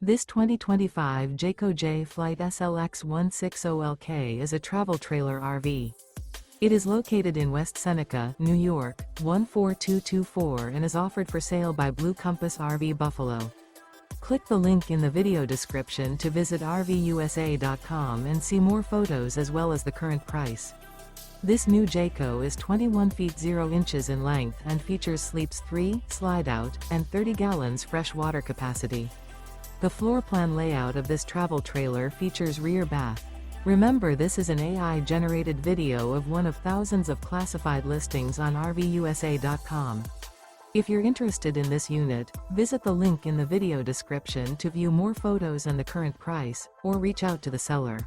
This 2025 Jayco Jay Flight SLX 160LK is a travel trailer RV. It is located in West Seneca, New York, 14224 and is offered for sale by Blue Compass RV Buffalo. Click the link in the video description to visit RVUSA.com and see more photos as well as the current price. This new Jayco is 21 feet 0 inches in length and features sleeps 3, slide-out, and 30 gallons fresh water capacity. The floor plan layout of this travel trailer features rear bath. Remember, this is an AI-generated video of one of thousands of classified listings on RVUSA.com. If you're interested in this unit, visit the link in the video description to view more photos and the current price, or reach out to the seller.